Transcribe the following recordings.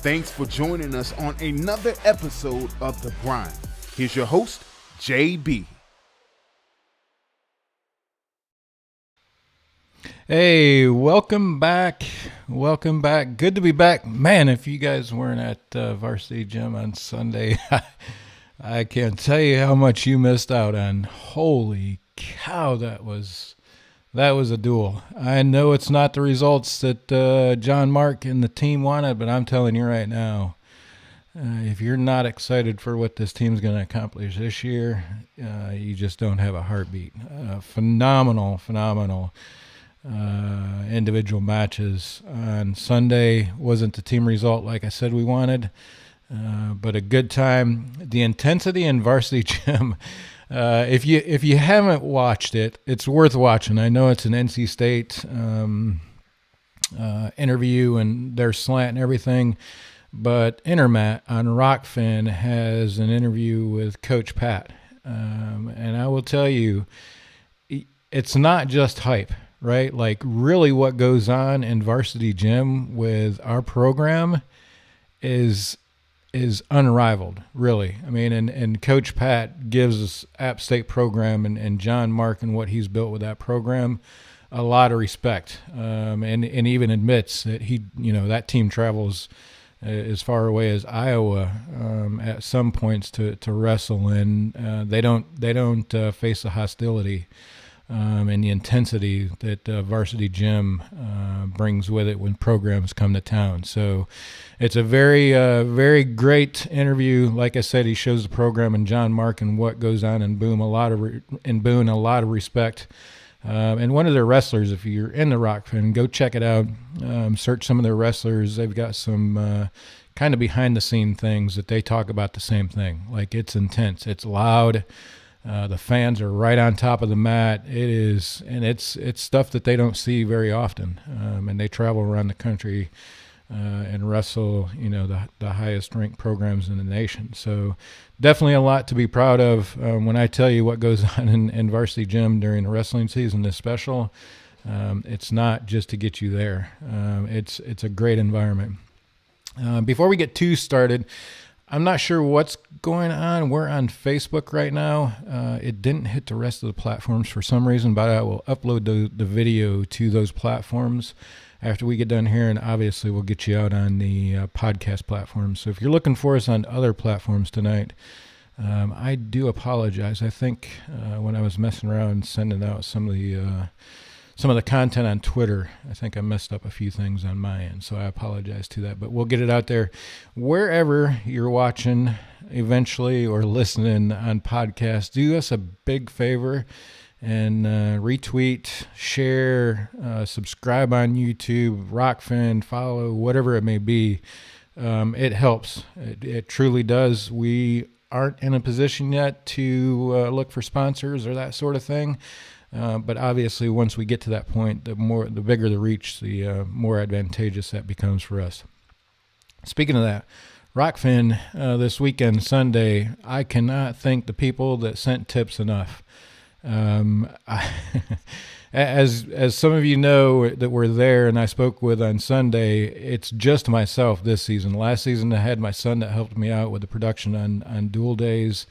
Thanks for joining us on another episode of The Grind. Here's your host, JB. Hey, welcome back. Welcome back. Good to be back. Man, if you guys weren't at Varsity Gym on Sunday, I can't tell you how much you missed out on. Holy cow, that was a duel. I know it's not the results that JohnMark and the team wanted, but I'm telling you right now, if you're not excited for what this team's going to accomplish this year, you just don't have a heartbeat. Phenomenal individual matches on Sunday. Wasn't the team result like I said we wanted, but a good time. The intensity in Varsity Gym, if you haven't watched it, it's worth watching. I know it's an NC State interview and their slant and everything, but Intermat on Rockfin has an interview with Coach Pat, and I will tell you, it's not just hype. Right? Like really what goes on in Varsity Gym with our program is unrivaled, really. I mean, and Coach Pat gives us App State program and JohnMark and what he's built with that program a lot of respect, and even admits that that team travels as far away as Iowa at some points to wrestle, and they don't face the hostility and the intensity that Varsity Gym brings with it when programs come to town. So it's a very great interview. Like I said, he shows the program and JohnMark and what goes on in Boone a lot of respect. And one of their wrestlers, if you're in the Rockfin, go check it out. Search some of their wrestlers. They've got some kind of behind the scene things that they talk about the same thing. Like it's intense, it's loud. The fans are right on top of the mat. It's stuff that they don't see very often. And they travel around the country and wrestle, the highest ranked programs in the nation. So definitely a lot to be proud of. When I tell you what goes on in Varsity Gym during the wrestling season, this special, it's not just to get you there. It's a great environment. Before we get too started, I'm not sure what's going on. We're on Facebook right now. It didn't hit the rest of the platforms for some reason, but I will upload the video to those platforms after we get done here, and obviously we'll get you out on the podcast platforms. So if you're looking for us on other platforms tonight, I do apologize. I think when I was messing around sending out some of the content on Twitter, I think I messed up a few things on my end, so I apologize to that. But we'll get it out there wherever you're watching eventually or listening on podcasts. Do us a big favor and retweet, share, subscribe on YouTube, Rockfin, follow, whatever it may be. It helps. It truly does. We aren't in a position yet to look for sponsors or that sort of thing. But obviously, once we get to that point, the bigger the reach, the more advantageous that becomes for us. Speaking of that, Rockfin this weekend, Sunday, I cannot thank the people that sent tips enough. As some of you know that were there and I spoke with on Sunday, it's just myself this season. Last season, I had my son that helped me out with the production on dual days.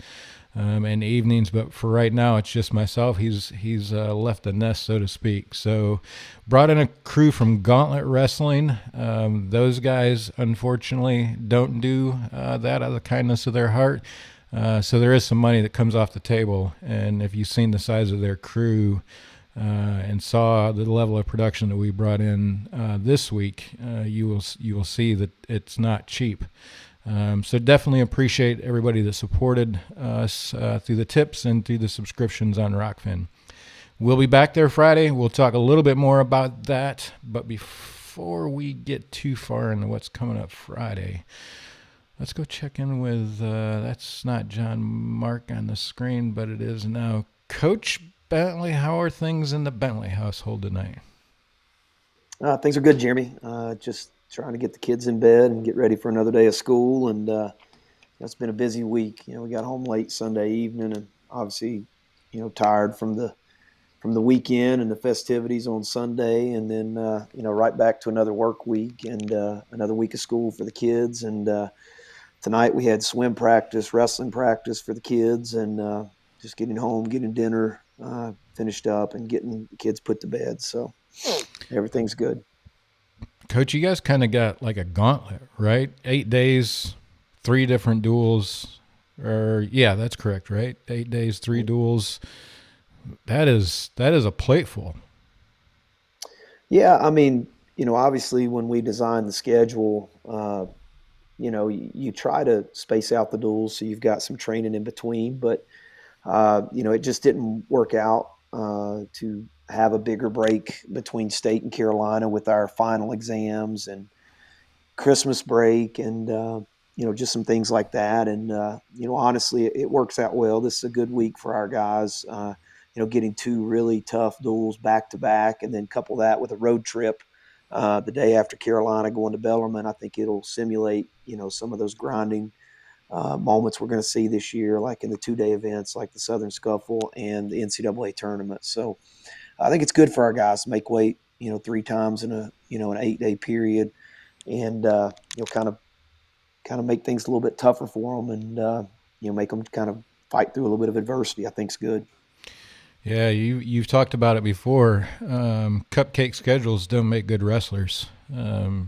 And evenings, but for right now, it's just myself. He's left the nest, so to speak. So brought in a crew from Gauntlet Wrestling. Those guys, unfortunately, don't do that out of the kindness of their heart. So there is some money that comes off the table. And if you've seen the size of their crew and saw the level of production that we brought in this week, you will see that it's not cheap. So definitely appreciate everybody that supported us through the tips and through the subscriptions on Rockfin. We'll be back there Friday. We'll talk a little bit more about that. But before we get too far into what's coming up Friday, let's go check in with, that's not JohnMark on the screen, but it is now Coach Bentley. How are things in the Bentley household tonight? Things are good, Jeremy. Just trying to get the kids in bed and get ready for another day of school. And it's been a busy week. We got home late Sunday evening and obviously, tired from the from the weekend and the festivities on Sunday, and then right back to another work week and another week of school for the kids. And tonight we had swim practice, wrestling practice for the kids, and just getting home, getting dinner finished up, and getting the kids put to bed. So everything's good. Coach, you guys kind of got like a gauntlet, right? 8 days, 3 different duels. Yeah, that's correct, right? 8 days, 3 duels. That is a plateful. Yeah, I mean, obviously when we designed the schedule, you try to space out the duels so you've got some training in between, but it just didn't work out to have a bigger break between State and Carolina with our final exams and Christmas break and just some things like that. And honestly, it works out well. This is a good week for our guys. Getting 2 really tough duels back to back, and then couple that with a road trip the day after Carolina, going to Bellarmine. I think it'll simulate some of those grinding moments we're going to see this year, like in the 2-day events like the Southern Scuffle and the NCAA tournament. So I think it's good for our guys to make weight 3 times in an 8-day period, and kind of make things a little bit tougher for them, and make them kind of fight through a little bit of adversity. I think's good. Yeah, you've talked about it before. Cupcake schedules don't make good wrestlers.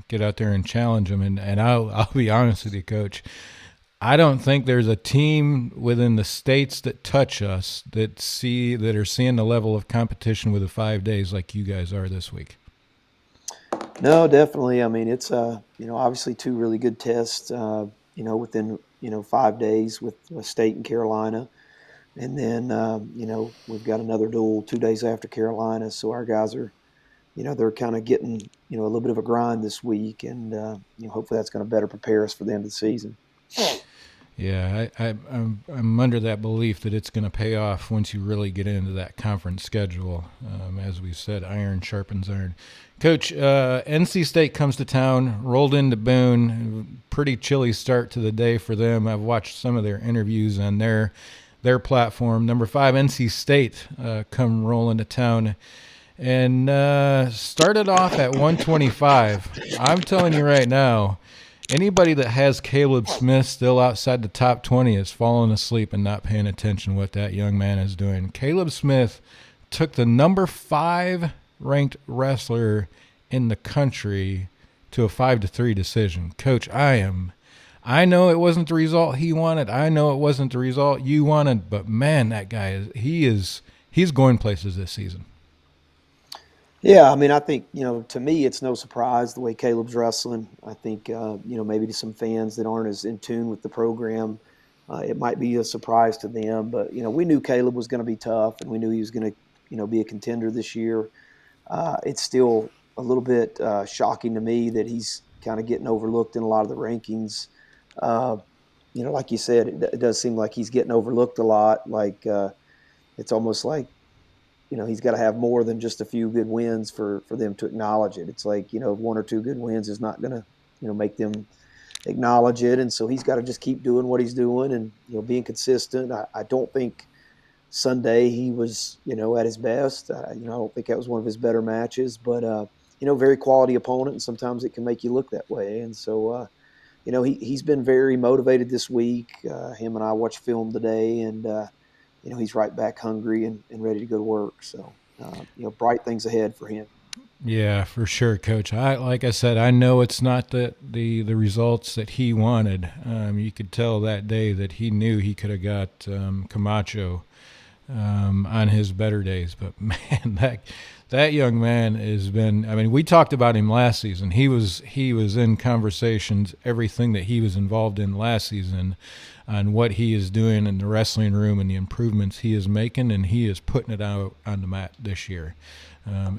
Get out there and challenge them. And I'll be honest with you, Coach. I don't think there's a team within the states that touch us that are seeing the level of competition with the 5 days like you guys are this week. No, definitely. I mean, it's obviously 2 really good tests. Within 5 days with State and Carolina. And then, we've got another duel 2 days after Carolina. So our guys are, they're kind of getting, a little bit of a grind this week. And, hopefully that's going to better prepare us for the end of the season. Yeah, I'm under that belief that it's going to pay off once you really get into that conference schedule. As we said, iron sharpens iron. Coach, NC State comes to town, rolled into Boone. Pretty chilly start to the day for them. I've watched some of their interviews on their platform. Number 5, NC State, come rolling to town and started off at 125. I'm telling you right now, anybody that has Caleb Smith still outside the top 20 is falling asleep and not paying attention to what that young man is doing. Caleb Smith took the number 5 ranked wrestler in the country to a 5-3 decision. Coach, I know it wasn't the result he wanted. I know it wasn't the result you wanted, but man, that guy he's going places this season. Yeah, I mean, I think, to me, it's no surprise the way Caleb's wrestling. I think, maybe to some fans that aren't as in tune with the program, it might be a surprise to them. But, we knew Caleb was going to be tough, and we knew he was going to, be a contender this year. It's still a little bit shocking to me that he's kind of getting overlooked in a lot of the rankings. Like you said, it does seem like he's getting overlooked a lot. Like it's almost like, he's got to have more than just a few good wins for them to acknowledge it. It's like, 1 or 2 good wins is not going to, make them acknowledge it. And so he's got to just keep doing what he's doing and, being consistent. I don't think Sunday he was, at his best. I don't think that was one of his better matches, but, very quality opponent, and sometimes it can make you look that way. And so, he's been very motivated this week. Him and I watched film today, and, he's right back hungry and ready to go to work. So, bright things ahead for him. Yeah, for sure, Coach. Like I said, I know it's not the results that he wanted. You could tell that day that he knew he could have got Camacho on his better days. But, man, that young man has been – I mean, we talked about him last season. He was in conversations, everything that he was involved in last season on what he is doing in the wrestling room and the improvements he is making, and he is putting it out on the mat this year.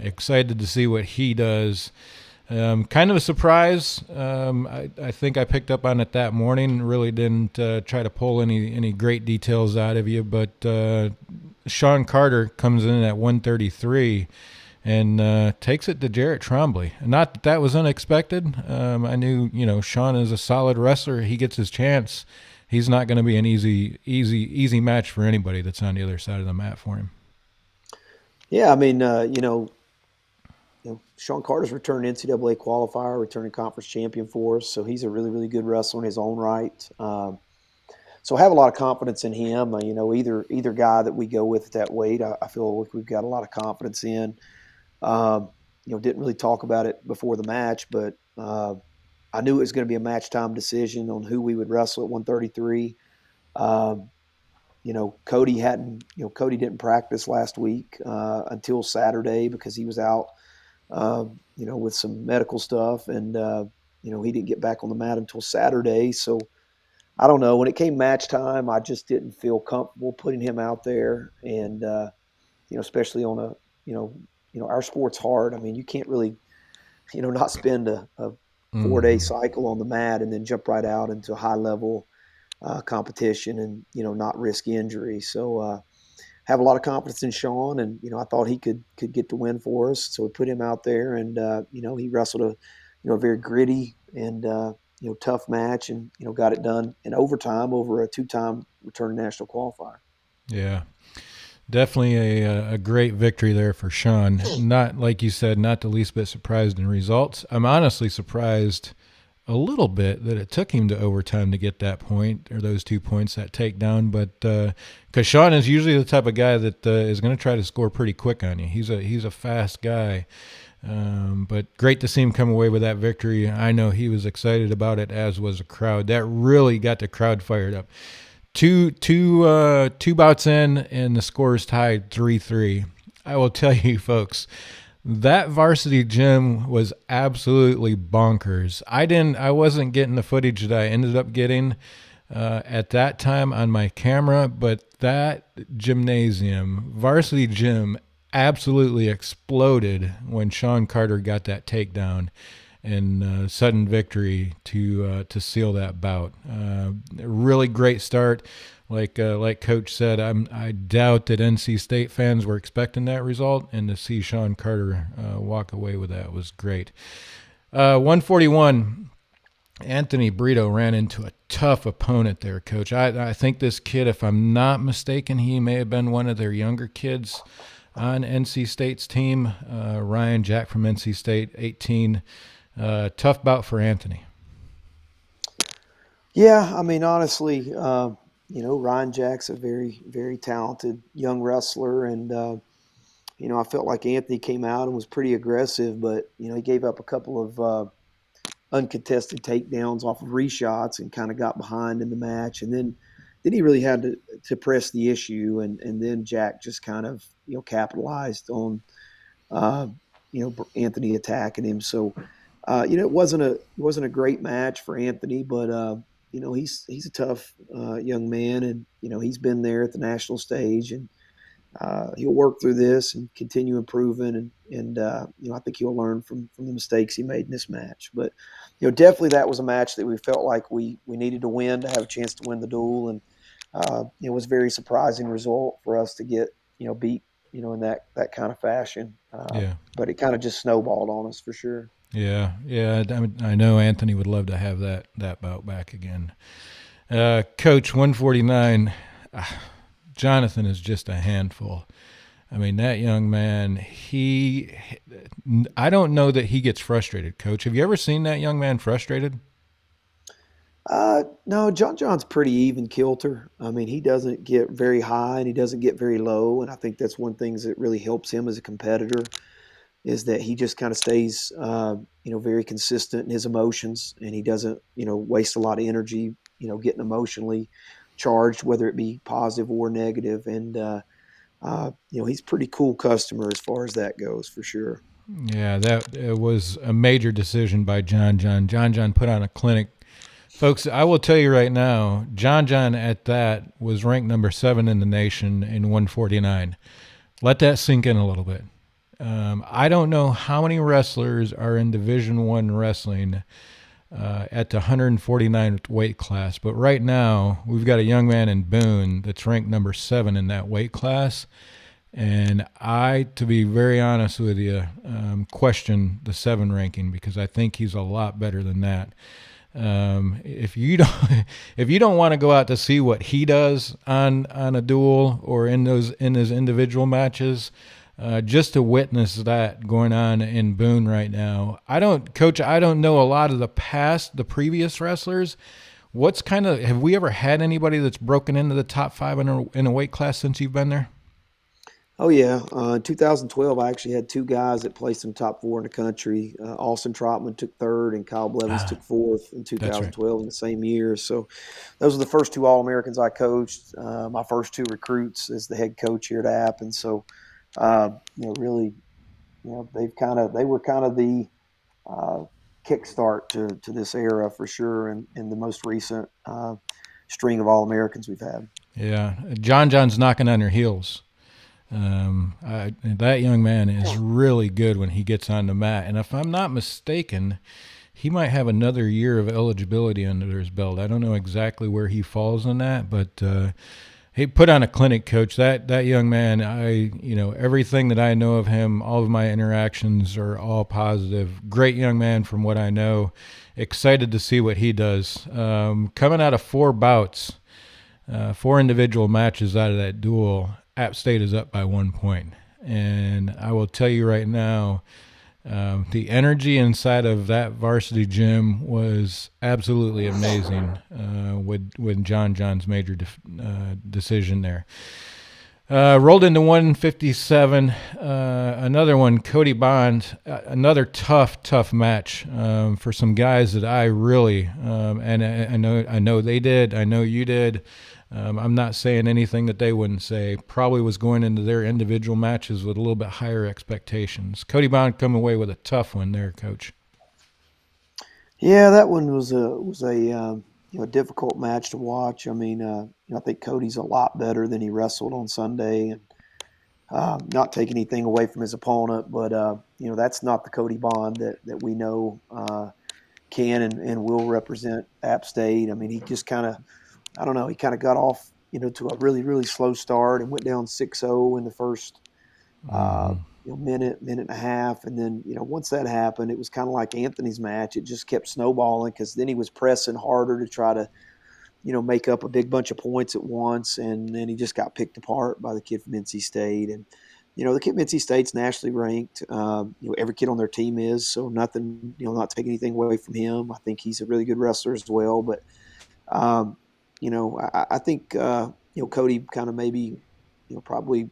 Excited to see what he does. Kind of a surprise. I think I picked up on it that morning. Really didn't try to pull any great details out of you, but Sean Carter comes in at 133 and takes it to Jarrett Trombley. Not that was unexpected. I knew, Sean is a solid wrestler. He gets his chance. He's not going to be an easy match for anybody that's on the other side of the mat for him. Yeah, I mean, Sean Carter's returning NCAA qualifier, returning conference champion for us, so he's a really, really good wrestler in his own right. So I have a lot of confidence in him. Either guy that we go with at that weight, I feel like we've got a lot of confidence in. Didn't really talk about it before the match, but I knew it was going to be a match time decision on who we would wrestle at 133. Cody didn't practice last week until Saturday because he was out, with some medical stuff, and he didn't get back on the mat until Saturday. So I don't know. When it came match time, I just didn't feel comfortable putting him out there, and especially on a our sport's hard. I mean, you can't really not spend a 4-day cycle on the mat and then jump right out into a high level competition and not risk injury. So have a lot of confidence in Sean, and I thought he could get the win for us. So we put him out there, and he wrestled a very gritty and tough match, and got it done in overtime over a 2-time returning national qualifier. Yeah. Definitely a great victory there for Sean. Not, like you said, not the least bit surprised in results. I'm honestly surprised a little bit that it took him to overtime to get that point, or those 2 points, that takedown. But because Sean is usually the type of guy that is going to try to score pretty quick on you. He's a fast guy. But great to see him come away with that victory. I know he was excited about it, as was the crowd. That really got the crowd fired up. Two bouts in, and the score is tied 3-3. I will tell you, folks, that varsity gym was absolutely bonkers. I wasn't getting the footage that I ended up getting at that time on my camera, but that gymnasium, varsity gym, absolutely exploded when Sean Carter got that takedown and sudden victory to seal that bout. Really great start. Like Coach said, I doubt that NC State fans were expecting that result, and to see Sean Carter walk away with that was great. 141, Anthony Brito ran into a tough opponent there, Coach. I think this kid, if I'm not mistaken, he may have been one of their younger kids on NC State's team. Ryan Jack from NC State, 18. Tough bout for Anthony. Yeah, I mean, honestly, Ryan Jack's a very, very talented young wrestler, and I felt like Anthony came out and was pretty aggressive, but he gave up a couple of uncontested takedowns off of reshots and kind of got behind in the match, and then he really had to press the issue, and then Jack just kind of capitalized on Anthony attacking him. So it wasn't a great match for Anthony, but he's a tough young man, and he's been there at the national stage, and he'll work through this and continue improving, and I think he'll learn from the mistakes he made in this match. But definitely that was a match that we felt like we needed to win to have a chance to win the duel, and it was a very surprising result for us to get beat in that kind of fashion. But it kind of just snowballed on us for sure. Yeah. I know Anthony would love to have that bout back again. Coach, 149, Jonathan is just a handful. I mean, that young man, I don't know that he gets frustrated, Coach. Have you ever seen that young man frustrated? No, John's pretty even kilter. I mean, he doesn't get very high and he doesn't get very low, and I think that's one thing that really helps him as a competitor, is that he just kind of stays, very consistent in his emotions, and he doesn't, waste a lot of energy, getting emotionally charged, whether it be positive or negative. And, he's a pretty cool customer as far as that goes, for sure. Yeah, that was a major decision by John. John put on a clinic. Folks, I will tell you right now, John at that was ranked number 7 in the nation in 149. Let that sink in a little bit. I don't know how many wrestlers are in Division I wrestling at the 149th weight class, but right now we've got a young man in Boone that's ranked number 7 in that weight class, and I, to be very honest with you, question the 7 ranking, because I think he's a lot better than that. If you don't want to go out to see what he does on a duel or in his individual matches, just to witness that going on in Boone right now. I don't know a lot of the previous wrestlers. Have we ever had anybody that's broken into the top 5 in a weight class since you've been there? Oh yeah, in 2012, I actually had 2 guys that placed in top 4 in the country. Austin Trotman took 3rd, and Kyle Blevins took 4th in That's right. 2012 in the same year. So those are the first 2 All-Americans I coached. My first 2 recruits as the head coach here at App, and so really, they were kind of the kickstart to this era for sure, and in the most recent string of All-Americans we've had. Yeah, John's knocking on your heels. That young man is really good when he gets on the mat, and if I'm not mistaken, he might have another year of eligibility under his belt. I don't know exactly where he falls in that, but he put on a clinic, coach. That young man, everything that I know of him, all of my interactions are all positive. Great young man from what I know. Excited to see what he does. Coming out of 4 bouts, 4 individual matches out of that duel, App State is up by 1 point. And I will tell you right now, the energy inside of that varsity gym was absolutely amazing with John's major decision there. Rolled into 157. Another one, Cody Bond. Another tough match for some guys that I really and I know they did. I know you did. I'm not saying anything that they wouldn't say. Probably was going into their individual matches with a little bit higher expectations. Cody Bond coming away with a tough one there, Coach. Yeah, that one was a difficult match to watch. I mean, I think Cody's a lot better than he wrestled on Sunday, and not take anything away from his opponent, but that's not the Cody Bond that we know can and will represent App State. I mean, he just kind of, I don't know, he kind of got off to a really, really slow start and went down 6-0 in the first minute and a half, and then once that happened, it was kind of like Anthony's match. It just kept snowballing because then he was pressing harder to try to make up a big bunch of points at once, and then he just got picked apart by the kid from NC State. And the kid from NC State's nationally ranked. Every kid on their team is, so nothing, not taking anything away from him. I think he's a really good wrestler as well, but I think Cody kind of maybe probably,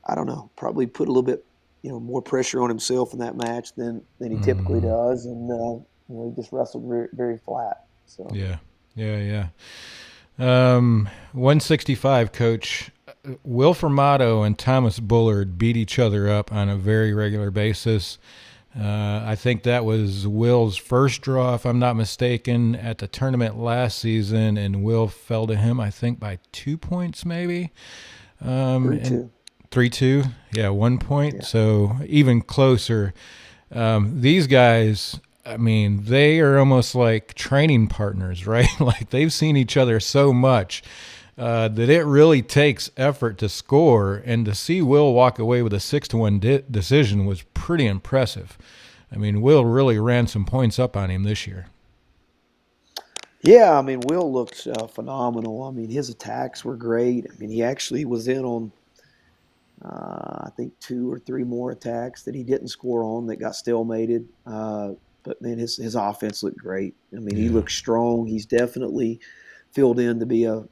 I don't know, probably put a little bit, more pressure on himself in that match than he typically does. And, he just wrestled very, very flat. So Yeah. 165, Coach. Will Formato and Thomas Bullard beat each other up on a very regular basis. I think that was Will's first draw, if I'm not mistaken, at the tournament last season, and Will fell to him, I think, by 2 points maybe. 3-2. 3-2, yeah, 1 point, Yeah. So even closer. These guys, I mean, they are almost like training partners, right? Like they've seen each other so much that it really takes effort to score, and to see Will walk away with a 6-1 decision was pretty impressive. I mean, Will really ran some points up on him this year. Yeah, I mean, Will looks phenomenal. I mean, his attacks were great. I mean, he actually was in on I think 2 or 3 more attacks that he didn't score on that got stalemated. But man, his offense looked great. I mean, He looked strong. He's definitely filled in to be a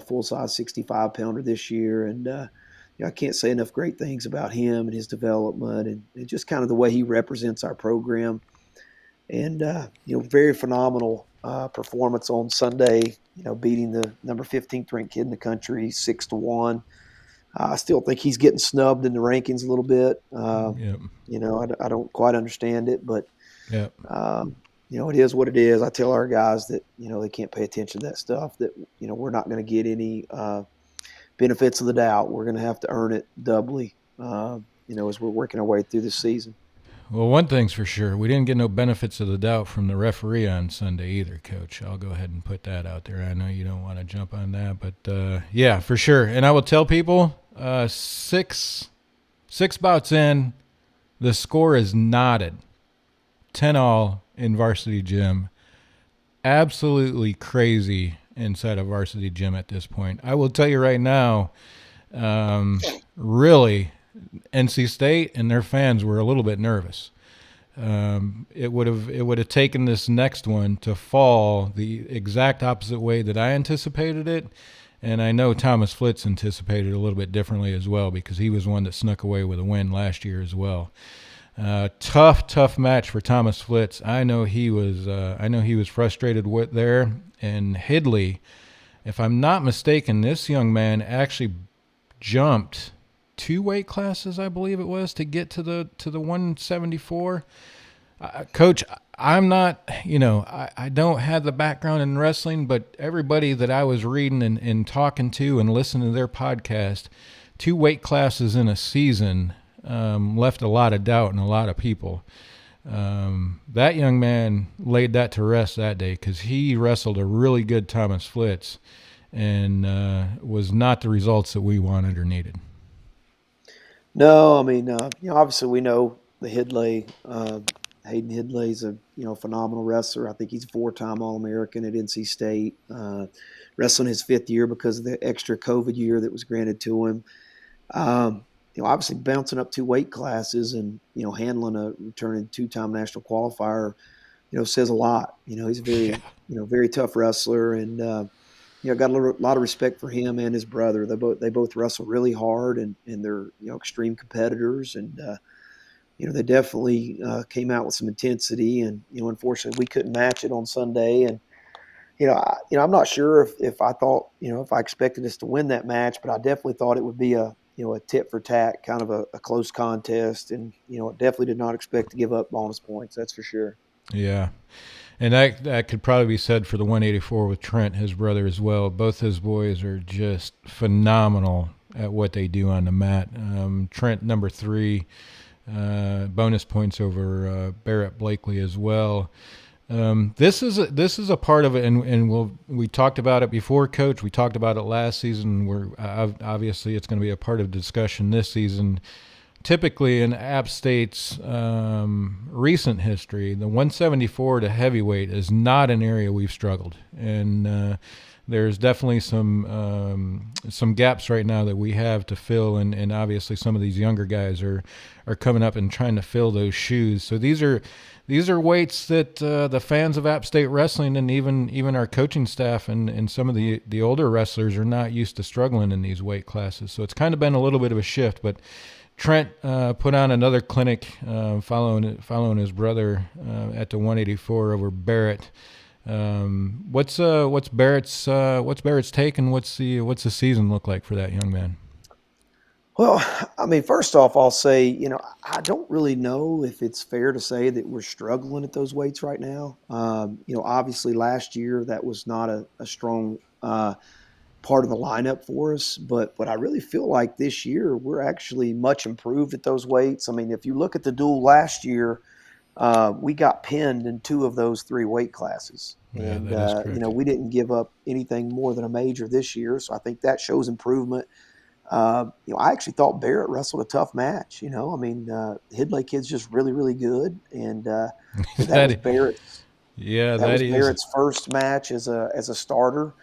full size 65 pounder this year. And I can't say enough great things about him and his development and just kind of the way he represents our program. And very phenomenal performance on Sunday. Beating the number 15th ranked kid in the country 6-1. I still think he's getting snubbed in the rankings a little bit. I don't quite understand it, but it is what it is. I tell our guys that they can't pay attention to that stuff. That we're not going to get any benefits of the doubt. We're going to have to earn it doubly. As we're working our way through this season. Well, one thing's for sure, we didn't get no benefits of the doubt from the referee on Sunday either, Coach. I'll go ahead and put that out there. I know you don't want to jump on that, but yeah, for sure. And I will tell people, 6 bouts in, the score is knotted. 10-all in varsity gym. Absolutely crazy inside a varsity gym at this point. I will tell you right now, really, NC State and their fans were a little bit nervous. It would have taken this next one to fall the exact opposite way that I anticipated it, and I know Thomas Flitz anticipated it a little bit differently as well, because he was one that snuck away with a win last year as well. Tough match for Thomas Flitz. I know he was frustrated with there. And Headlay, if I'm not mistaken, this young man actually jumped 2 weight classes, I believe it was, to get to the 174. Coach, I'm not, I don't have the background in wrestling, but everybody that I was reading and talking to and listening to their podcast, 2 weight classes in a season left a lot of doubt in a lot of people. That young man laid that to rest that day, because he wrestled a really good Thomas Flitz and was not the results that we wanted or needed. No, I mean, obviously we know the Headlay, Hayden Headlay's a phenomenal wrestler. I think he's a 4-time All-American at NC State, wrestling his 5th year because of the extra COVID year that was granted to him. Obviously bouncing up 2 weight classes and handling a returning 2-time national qualifier, says a lot. He's a very very tough wrestler, and got a lot of respect for him and his brother. They both wrestle really hard, and they're extreme competitors, and they definitely came out with some intensity, and unfortunately we couldn't match it on Sunday. And I'm not sure if I thought if I expected us to win that match, but I definitely thought it would be a tit for tat, kind of a close contest, and definitely did not expect to give up bonus points. That's for sure. Yeah. And that could probably be said for the 184 with Trent, his brother, as well. Both his boys are just phenomenal at what they do on the mat. Trent, number 3, bonus points over Barrett Blakely as well. This is a part of it, and we talked about it before, Coach. We talked about it last season. Obviously it's going to be a part of discussion this season. Typically in App State's recent history, the 174 to heavyweight is not an area we've struggled, and there's definitely some gaps right now that we have to fill, and obviously some of these younger guys are coming up and trying to fill those shoes. So these are weights that the fans of App State wrestling, and even our coaching staff and some of the older wrestlers, are not used to struggling in these weight classes. So it's kind of been a little bit of a shift, but Trent put on another clinic following his brother at the 184 over Barrett. What's Barrett's take, and what's the season look like for that young man? Well, I mean, first off, I'll say, I don't really know if it's fair to say that we're struggling at those weights right now. Obviously last year that was not a strong part of the lineup for us, but I really feel like this year we're actually much improved at those weights. I mean, if you look at the duel last year, we got pinned in 2 of those 3 weight classes. Yeah, And, that is correct. we didn't give up anything more than a major this year. So I think that shows improvement. I actually thought Barrett wrestled a tough match. I mean, Headlay kid's just really, really good. And that was Barrett's. Yeah, that was Barrett's first match as a starter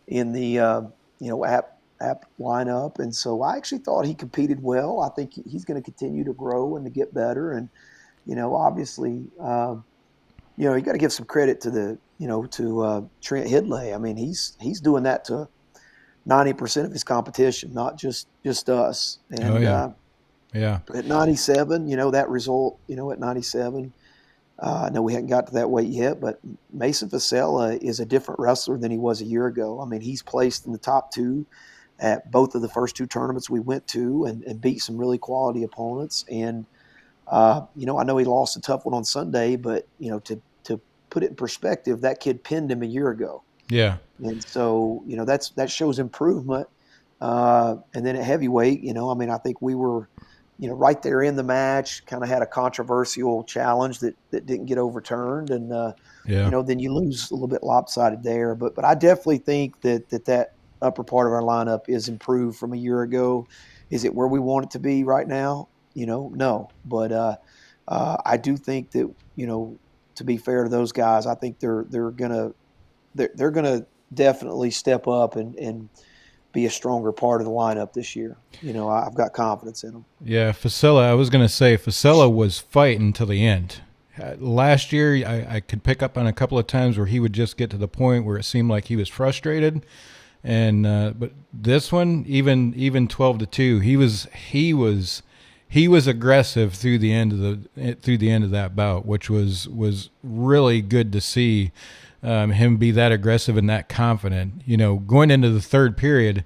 in the app lineup, and so I actually thought he competed well. I think he's going to continue to grow and to get better. And obviously, you got to give some credit to Trent Headlay. I mean, he's doing that to 90% of his competition, not just us. And at 97, that result, at 97. I know we hadn't got to that weight yet, but Mason Vasella is a different wrestler than he was a year ago. I mean, he's placed in the top 2 at both of the first 2 tournaments we went to, and beat some really quality opponents. And, I know he lost a tough one on Sunday, but, to put it in perspective, that kid pinned him a year ago. Yeah. And so, that shows improvement. And then at heavyweight, I think we were – right there in the match, kind of had a controversial challenge that didn't get overturned. And, then you lose a little bit lopsided there. But I definitely think that upper part of our lineup is improved from a year ago. Is it where we want it to be right now? No. But I do think that, to be fair to those guys, I think they're gonna definitely step up and be a stronger part of the lineup this year. I've got confidence in him. Yeah, Facilla, I was going to say Facilla was fighting to the end. Last year, I could pick up on a couple of times where he would just get to the point where it seemed like he was frustrated. And but this one, even 12-2, he was aggressive through the end of that bout, which was really good to see him be that aggressive and that confident. Going into the third period,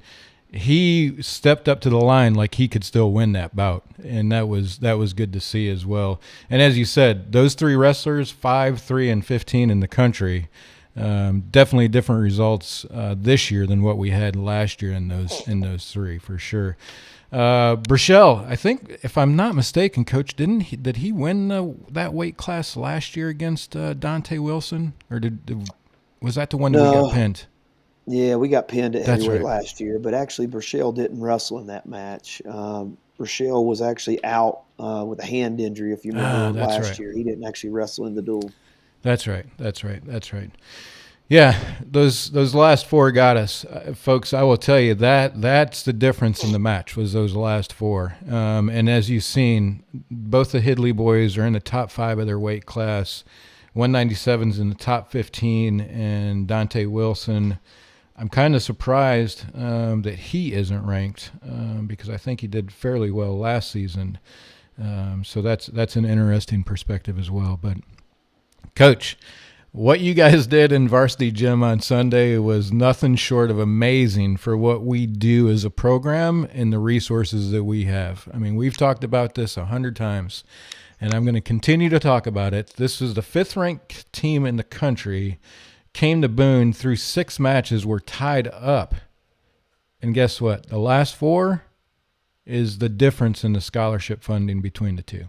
he stepped up to the line like he could still win that bout, and that was good to see as well. And as you said, those three wrestlers, 5, 3, and 15 in the country, definitely different results this year than what we had last year in those three for sure. Burchell, I think if I'm not mistaken, Coach, did he win that weight class last year against Dante Wilson, or was that the one that we got pinned? Yeah, we got pinned at heavyweight last year, but actually Burchell didn't wrestle in that match. Burchell was actually out with a hand injury, if you remember last year. He didn't actually wrestle in the duel. That's right. Yeah, those last four got us, folks. I will tell you that's the difference in the match, was those last four. And as you've seen, both the Headlay boys are in the top 5 of their weight class. 197's in the top 15, and Dante Wilson, I'm kind of surprised that he isn't ranked because I think he did fairly well last season. So that's an interesting perspective as well. But Coach, what you guys did in Varsity Gym on Sunday was nothing short of amazing for what we do as a program and the resources that we have. I mean, we've talked about this 100 times, and I'm going to continue to talk about it. This is the 5th-ranked team in the country, came to Boone through 6 matches, were tied up. And guess what? The last 4 is the difference in the scholarship funding between the two.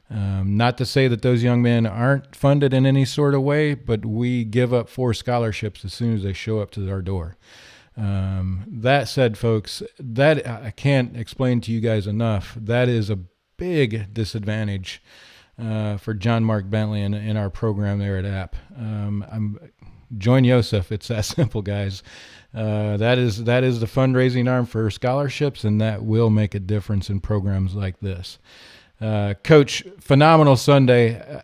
Not to say that those young men aren't funded in any sort of way, but we give up 4 scholarships as soon as they show up to our door. That said, folks, that I can't explain to you guys enough. That is a big disadvantage for JohnMark Bentley in our program there at App. Join Yosef. It's that simple, guys. That is the fundraising arm for scholarships, and that will make a difference in programs like this. Coach, phenomenal Sunday.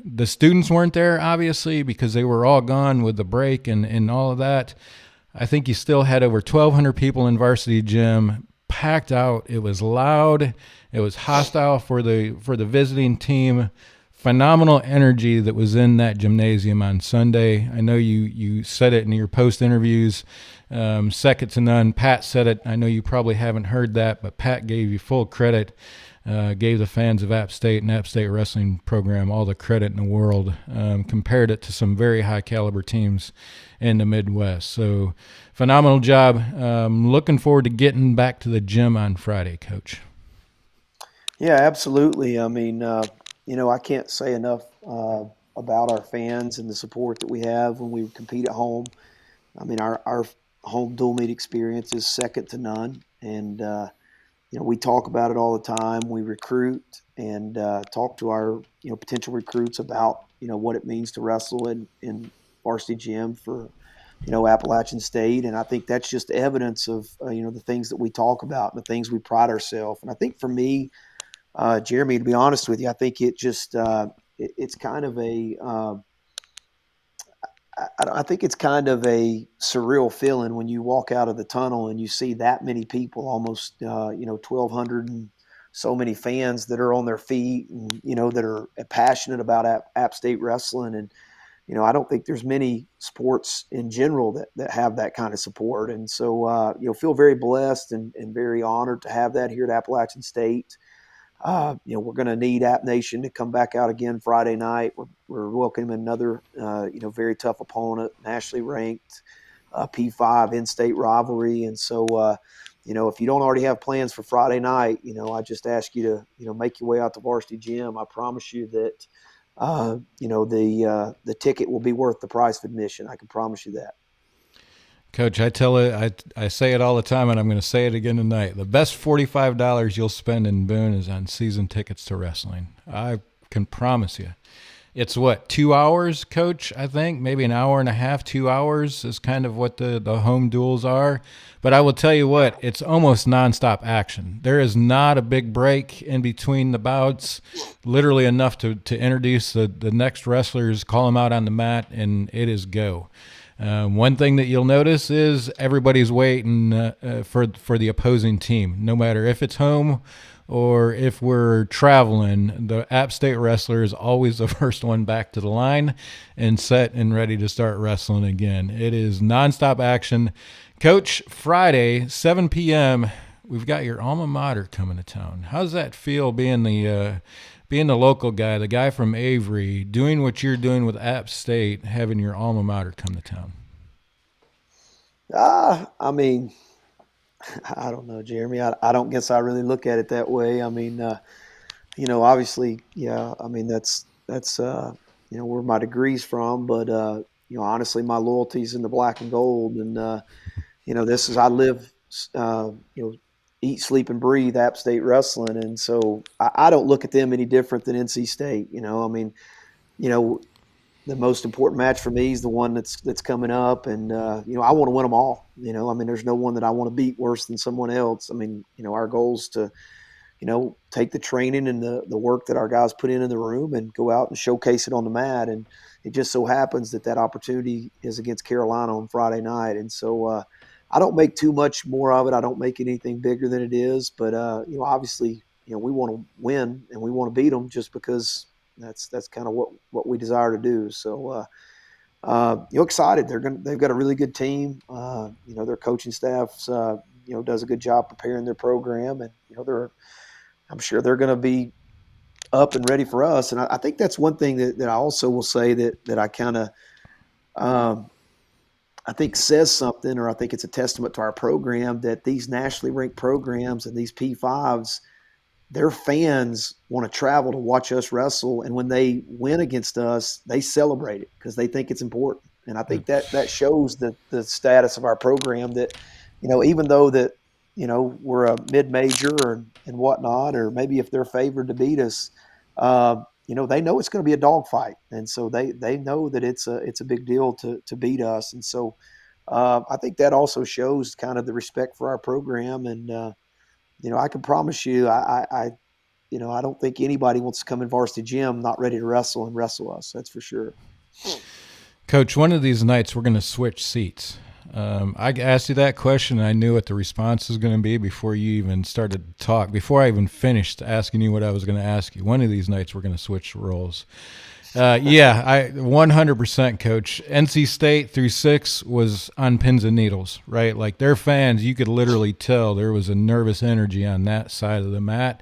The students weren't there, obviously, because they were all gone with the break and all of that. I think you still had over 1,200 people in Varsity Gym, packed out. It was loud. It was hostile for the visiting team. Phenomenal energy that was in that gymnasium on Sunday. I know you said it in your post interviews. Second to none. Pat said it. I know you probably haven't heard that, but Pat gave you full credit. Gave the fans of App State and App State Wrestling program all the credit in the world, compared it to some very high-caliber teams in the Midwest. So, phenomenal job. Looking forward to getting back to the gym on Friday, Coach. Yeah, absolutely. I mean, I can't say enough about our fans and the support that we have when we compete at home. I mean, our home dual meet experience is second to none, and we talk about it all the time. We recruit and talk to our, potential recruits about, what it means to wrestle in Varsity Gym for, Appalachian State. And I think that's just evidence of, the things that we talk about and the things we pride ourselves. And I think for me, Jeremy, to be honest with you, I think it just it's kind of a I think it's kind of a surreal feeling when you walk out of the tunnel and you see that many people, almost 1,200 and so many fans that are on their feet and that are passionate about App State wrestling. And I don't think there's many sports in general that have that kind of support. And so feel very blessed and very honored to have that here at Appalachian State. We're going to need App Nation to come back out again Friday night. We're welcoming another, very tough opponent, nationally ranked, P5 in-state rivalry. And so, if you don't already have plans for Friday night, I just ask you to, make your way out to Varsity Gym. I promise you that, the ticket will be worth the price of admission. I can promise you that. Coach, I say it all the time, and I'm going to say it again tonight. The best $45 you'll spend in Boone is on season tickets to wrestling. I can promise you. It's what, 2 hours, Coach? I think maybe an hour and a half, 2 hours is kind of what the home duels are. But I will tell you what, it's almost nonstop action. There is not a big break in between the bouts, literally enough to introduce the next wrestlers, call them out on the mat, and it is go. One thing that you'll notice is everybody's waiting for the opposing team, no matter if it's home or if we're traveling. The App State wrestler is always the first one back to the line and set and ready to start wrestling again. It is nonstop action. Coach, Friday, 7 p.m., we've got your alma mater coming to town. How's that feel being the local guy, the guy from Avery, doing what you're doing with App State, having your alma mater come to town? I mean, I don't know, Jeremy. I don't guess I really look at it that way. I mean, obviously, yeah. I mean, that's where my degree's from. But honestly, my loyalty's in the black and gold, and this is I live, eat, sleep, and breathe App State wrestling, and so I don't look at them any different than NC State. I mean, the most important match for me is the one that's coming up, and I want to win them all. I mean, there's no one that I want to beat worse than someone else. I mean, our goal is to, take the training and the work that our guys put in the room and go out and showcase it on the mat. And it just so happens that opportunity is against Carolina on Friday night, and so I don't make too much more of it. I don't make anything bigger than it is, but obviously, we want to win and we want to beat them just because. That's kind of what we desire to do. So, excited. They've got a really good team. Their coaching staff, does a good job preparing their program, and I'm sure they're going to be up and ready for us. And I think that's one thing that I also will say that I kind of, I think says something, or I think it's a testament to our program that these nationally ranked programs and these P5s, their fans want to travel to watch us wrestle, and when they win against us, they celebrate it because they think it's important. And I think that shows the status of our program that, even though that, we're a mid-major and whatnot, or maybe if they're favored to beat us, they know it's going to be a dogfight, and so they know that it's a big deal to beat us. And so I think that also shows kind of the respect for our program. And I can promise you, I don't think anybody wants to come in varsity gym not ready to wrestle us. That's for sure. Coach, one of these nights we're going to switch seats. I asked you that question, and I knew what the response was going to be before you even started to talk, before I even finished asking you what I was going to ask you. One of these nights we're going to switch roles. I 100%, Coach. NC State through 6 was on pins and needles, right? Like their fans, you could literally tell there was a nervous energy on that side of the mat.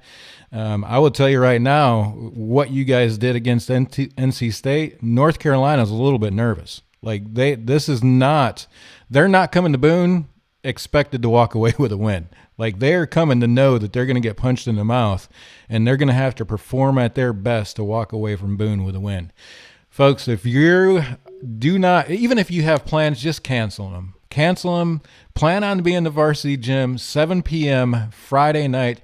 I will tell you right now, what you guys did against NC State, North Carolina's a little bit nervous. Like they're not coming to Boone expected to walk away with a win. Like they're coming to know that they're going to get punched in the mouth, and they're going to have to perform at their best to walk away from Boone with a win. Folks, if you do not, even if you have plans, just cancel them. Cancel them. Plan on being in the varsity gym, 7 p.m. Friday night.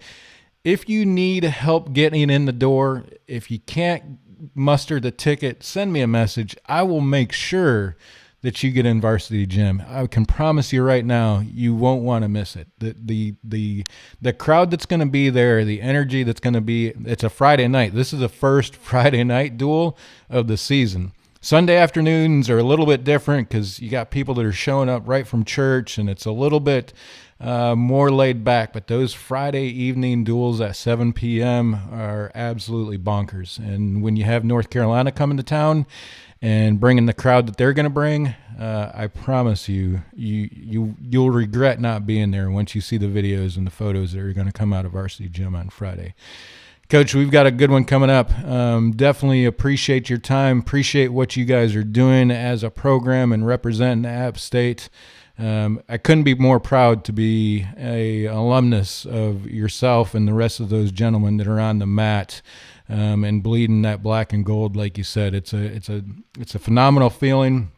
If you need help getting in the door, if you can't muster the ticket, send me a message. I will make sure that you get in varsity gym. I can promise you right now, you won't want to miss it. The crowd that's going to be there, the energy that's going to be, it's a Friday night. This is the first Friday night duel of the season. Sunday afternoons are a little bit different because you got people that are showing up right from church, and it's a little bit more laid back. But those Friday evening duels at 7 p.m. are absolutely bonkers. And when you have North Carolina coming to town and bringing the crowd that they're going to bring, I promise you'll regret not being there once you see the videos and the photos that are going to come out of varsity gym on Friday. Coach, we've got a good one coming up. Definitely appreciate your time. Appreciate what you guys are doing as a program and representing App State. I couldn't be more proud to be a alumnus of yourself and the rest of those gentlemen that are on the mat and bleeding that black and gold. Like you said, it's a phenomenal feeling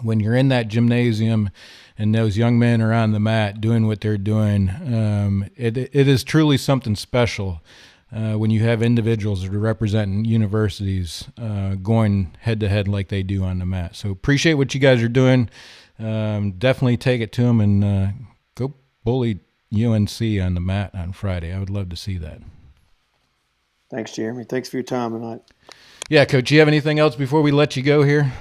when you're in that gymnasium and those young men are on the mat doing what they're doing. It is truly something special. when you have individuals that are representing universities going head-to-head like they do on the mat. So appreciate what you guys are doing. Definitely take it to them and go bully UNC on the mat on Friday. I would love to see that. Thanks, Jeremy. Thanks for your time tonight. Yeah, Coach, you have anything else before we let you go here?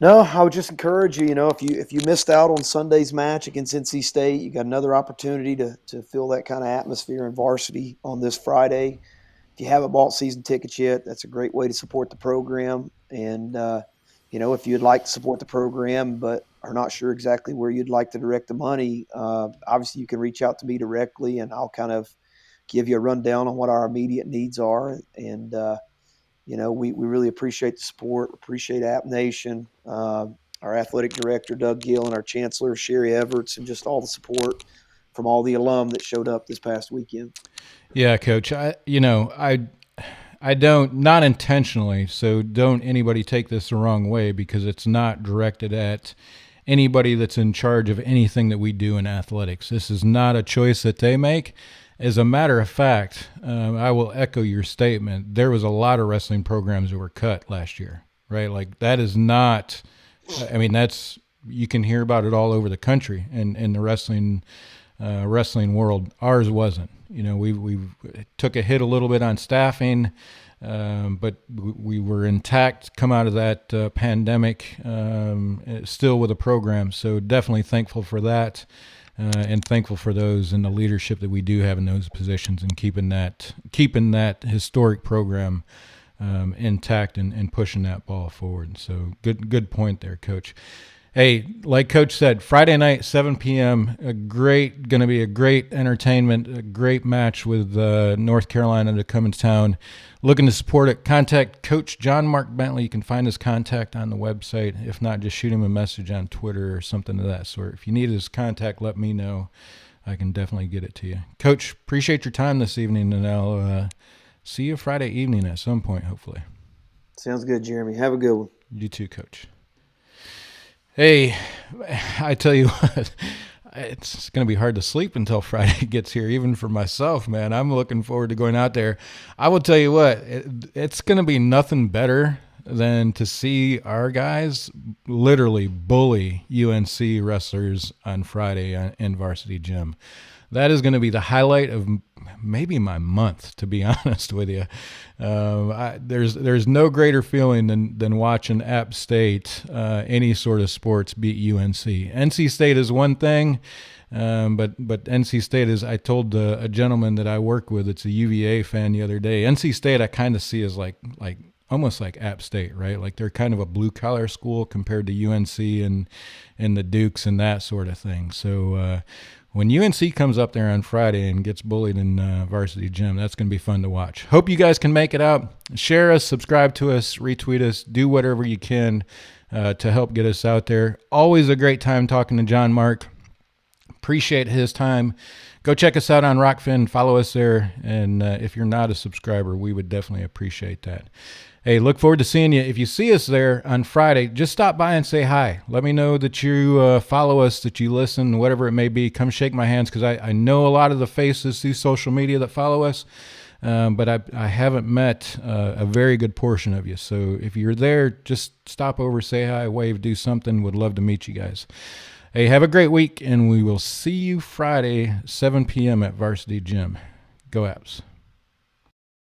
No, I would just encourage you, if you missed out on Sunday's match against NC State, you got another opportunity to feel that kind of atmosphere in varsity on this Friday. If you haven't bought season tickets yet, that's a great way to support the program. And, if you'd like to support the program but are not sure exactly where you'd like to direct the money, obviously you can reach out to me directly, and I'll kind of give you a rundown on what our immediate needs are. And, we really appreciate the support, appreciate App Nation, our athletic director, Doug Gill, and our chancellor, Sherry Everts, and just all the support from all the alum that showed up this past weekend. Yeah, Coach, I don't, not intentionally, so don't anybody take this the wrong way, because it's not directed at anybody that's in charge of anything that we do in athletics. This is not a choice that they make. As a matter of fact, I will echo your statement. There was a lot of wrestling programs that were cut last year, right? Like, that is not, that's, you can hear about it all over the country and in the wrestling world. Ours wasn't. We took a hit a little bit on staffing, but we were intact, come out of that pandemic, still with a program. So definitely thankful for that. And thankful for those and the leadership that we do have in those positions, and keeping that historic program intact and pushing that ball forward. So good point there, Coach. Hey, like Coach said, Friday night, 7 p.m., going to be a great entertainment, a great match with North Carolina to come into town. Looking to support it, contact Coach JohnMark Bentley. You can find his contact on the website. If not, just shoot him a message on Twitter or something of that sort. If you need his contact, let me know. I can definitely get it to you. Coach, appreciate your time this evening, and I'll see you Friday evening at some point, hopefully. Sounds good, Jeremy. Have a good one. You too, Coach. Hey, I tell you what, it's going to be hard to sleep until Friday gets here, even for myself, man. I'm looking forward to going out there. I will tell you what, it's going to be nothing better than to see our guys literally bully UNC wrestlers on Friday in Varsity Gym. That is going to be the highlight of maybe my month, to be honest with you. There's no greater feeling than watching App State, any sort of sports, beat UNC. NC State is one thing, but NC State is, I told a gentleman that I work with, it's a UVA fan the other day, NC State I kind of see as like almost like App State, right? Like they're kind of a blue-collar school compared to UNC and the Dukes and that sort of thing. So when UNC comes up there on Friday and gets bullied in Varsity Gym, that's going to be fun to watch. Hope you guys can make it out. Share us, subscribe to us, retweet us, do whatever you can to help get us out there. Always a great time talking to John Mark. Appreciate his time. Go check us out on Rockfin. Follow us there. And if you're not a subscriber, we would definitely appreciate that. Hey, look forward to seeing you. If you see us there on Friday, just stop by and say hi. Let me know that you follow us, that you listen, whatever it may be. Come shake my hands, because I know a lot of the faces through social media that follow us, but I haven't met a very good portion of you. So if you're there, just stop over, say hi, wave, do something. Would love to meet you guys. Hey, have a great week, and we will see you Friday, 7 p.m. at Varsity Gym. Go Apps.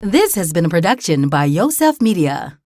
This has been a production by Yosef Media.